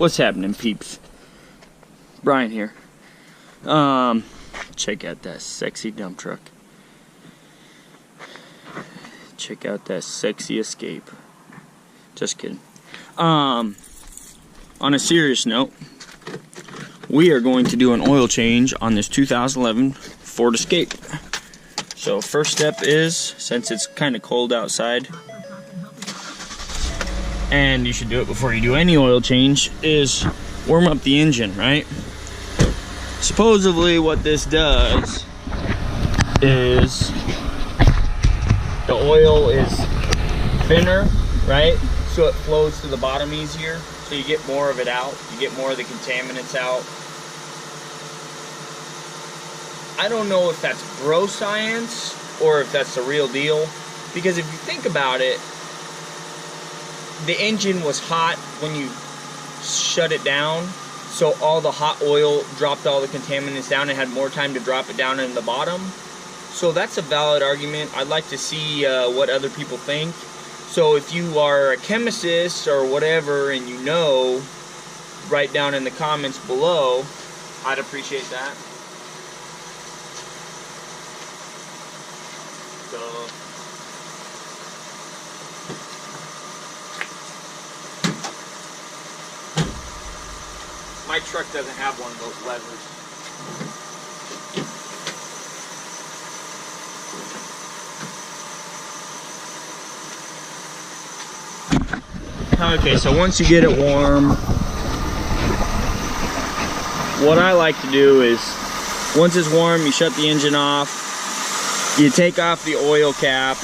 What's happening, peeps? Brian here. Check out that sexy dump truck. Check out that sexy Escape. Just kidding. On a serious note, we are going to do an oil change on this 2011 Ford Escape. So first step is, since it's kind of cold outside, and you should do it before you do any oil change, is warm up the engine, right? Supposedly what this does is the oil is thinner, right? So it flows to the bottom easier, so you get more of it out, you get more of the contaminants out. I don't know if that's bro science or if that's the real deal, because if you think about it, the engine was hot when you shut it down, so all the hot oil dropped all the contaminants down and had more time to drop it down in the bottom. So that's a valid argument. I'd like to see what other people think. So if you are a chemist or whatever and you know, write down in the comments below. I'd appreciate that. So my truck doesn't have one of those levers. Okay, so once you get it warm, what I like to do is, once it's warm, you shut the engine off, you take off the oil cap,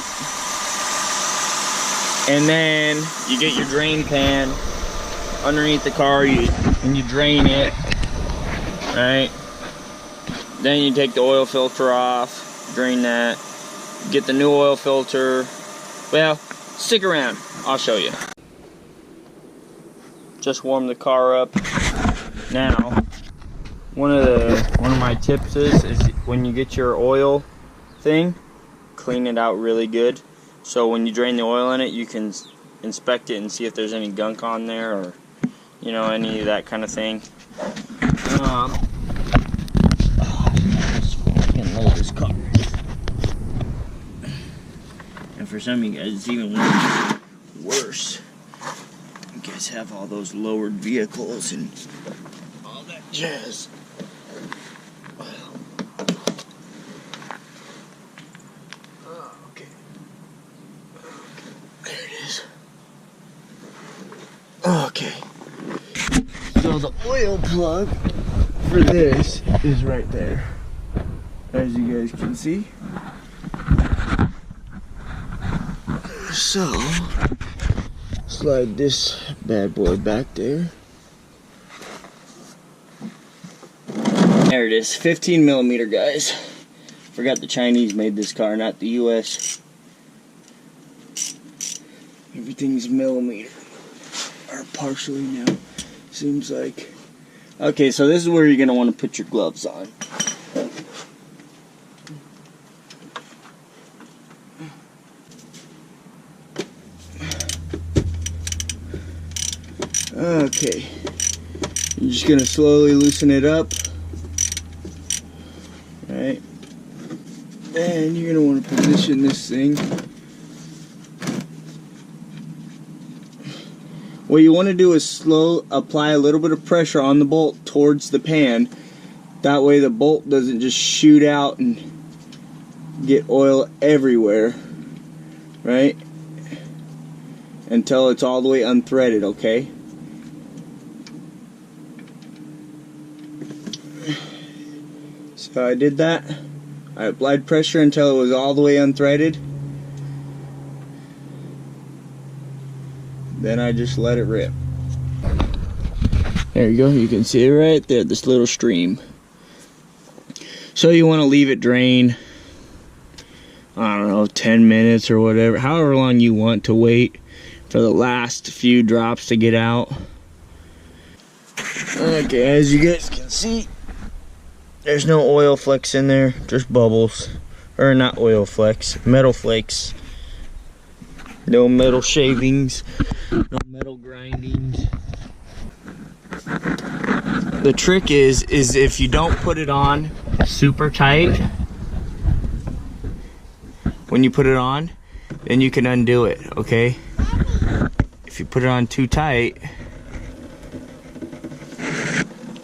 and then you get your drain pan underneath the car, and you drain it, right? Then you take the oil filter off, drain that, get the new oil filter. Well, stick around, I'll show you. Just warm the car up. Now, one of my tips is when you get your oil thing, clean it out really good. So when you drain the oil in it, you can inspect it and see if there's any gunk on there, or you know, any of that kind of thing. Let's fucking load this car. And for some of you guys, it's even worse. You guys have all those lowered vehicles and all that jazz. Okay. There it is. Okay. So the oil plug for this is right there, as you guys can see. So slide this bad boy back there. There it is, 15 millimeter, guys. Forgot the Chinese made this car, not the US. Everything's millimeter, or partially now, seems like. Okay, so this is where you're gonna want to put your gloves on. Okay, you're just gonna slowly loosen it up, right? And you're gonna want to position this thing. What you want to do is apply a little bit of pressure on the bolt towards the pan. That way the bolt doesn't just shoot out and get oil everywhere, right? Until it's all the way unthreaded, okay? So I did that. I applied pressure until it was all the way unthreaded. Then I just let it rip. There you go, you can see it right there, this little stream. So you want to leave it drain, I don't know, 10 minutes or whatever, however long you want to wait for the last few drops to get out. Okay, as you guys can see, there's no oil flecks in there, just bubbles. Or not oil flecks, metal flakes. No metal shavings, no metal grindings. The trick is if you don't put it on super tight, when you put it on, then you can undo it, okay? If you put it on too tight,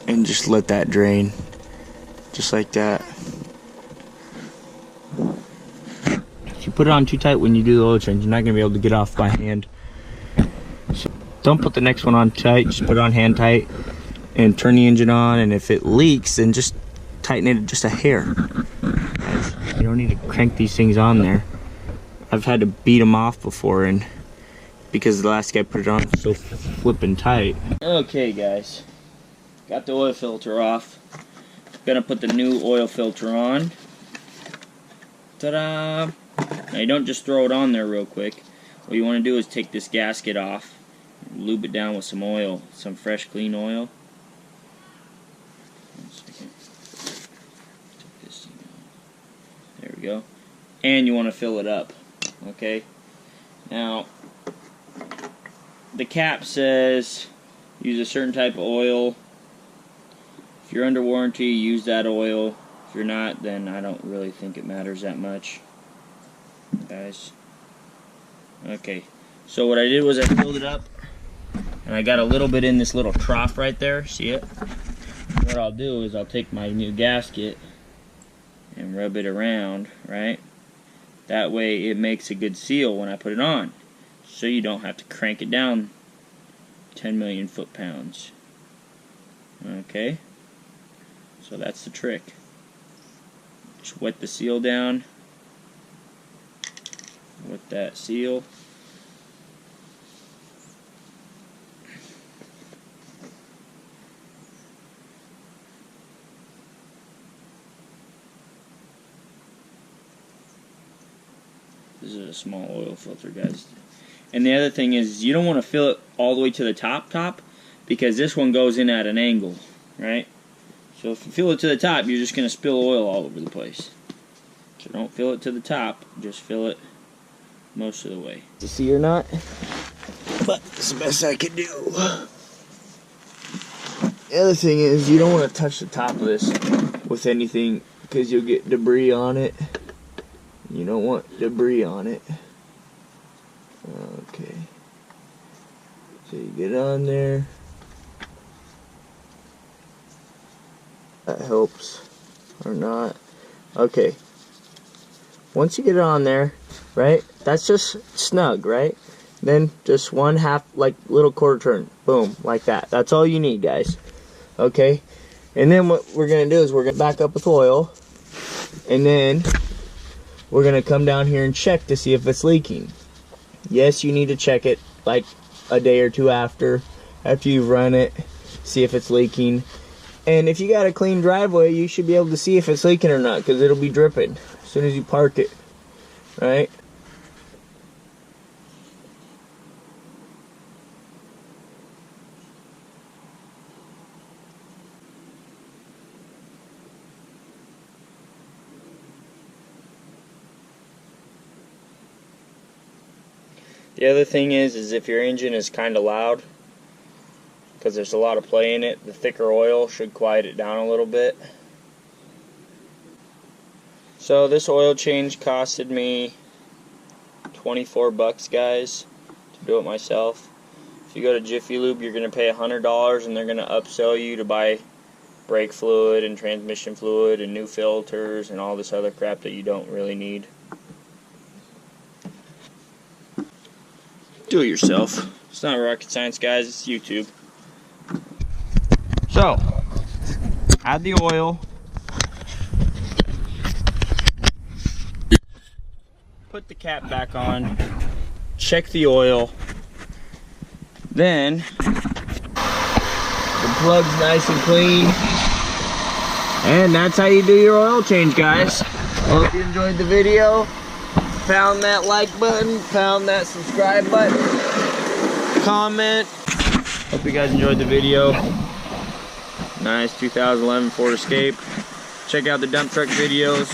and just let that drain, just like that. If you put it on too tight when you do the oil change, you're not gonna be able to get off by hand. So don't put the next one on tight, just put it on hand tight and turn the engine on, and if it leaks, then just tighten it just a hair. You don't need to crank these things on there. I've had to beat them off before, and because the last guy put it on so flippin' tight. Okay guys, got the oil filter off. Gonna put the new oil filter on. Ta-da! Now you don't just throw it on there real quick. What you want to do is take this gasket off, lube it down with some oil, some fresh clean oil. One second. Take this thing out. There we go. And you want to fill it up. Okay. Now the cap says use a certain type of oil. If you're under warranty, use that oil. If you're not, then I don't really think it matters that much, guys. Okay, so what I did was I filled it up, and I got a little bit in this little trough right there. See it? What I'll do is I'll take my new gasket and rub it around, right? That way it makes a good seal when I put it on, so you don't have to crank it down 10 million foot-pounds. Okay, so that's the trick. Just wet the seal down with that seal. This is a small oil filter, guys. And the other thing is, you don't want to fill it all the way to the top, because this one goes in at an angle, right? So if you fill it to the top, you're just going to spill oil all over the place. So don't fill it to the top, just fill it most of the way. To see or not, but it's the best I can do. The other thing is, you don't want to touch the top of this with anything, because you'll get debris on it. You don't want debris on it. Okay. So you get on there. That helps. Or not. Okay. Once you get it on there, right? That's just snug, right? Then just one half, like little quarter turn. Boom. Like that. That's all you need, guys. Okay? And then what we're going to do is we're going to back up with oil. And then we're going to come down here and check to see if it's leaking. Yes, you need to check it like a day or two after you've run it, see if it's leaking. And if you got a clean driveway, you should be able to see if it's leaking or not, because it'll be dripping as soon as you park it, right? The other thing is if your engine is kind of loud, because there's a lot of play in it, the thicker oil should quiet it down a little bit. So this oil change costed me 24 bucks, guys, to do it myself. If you go to Jiffy Lube, you're going to pay $100, and they're going to upsell you to buy brake fluid and transmission fluid and new filters and all this other crap that you don't really need. Do it yourself. It's not rocket science, guys. It's YouTube. So, add the oil. Put the cap back on. Check the oil. Then, the plug's nice and clean. And that's how you do your oil change, guys. Hope you enjoyed the video. Pound that like button, pound that subscribe button, comment. Hope you guys enjoyed the video. Nice 2011 Ford Escape. Check out the dump truck videos.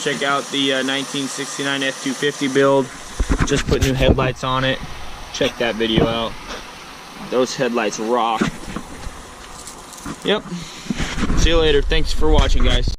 Check out the 1969 F250 build. Just put new headlights on it. Check that video out. Those headlights rock. Yep. See you later. Thanks for watching, guys.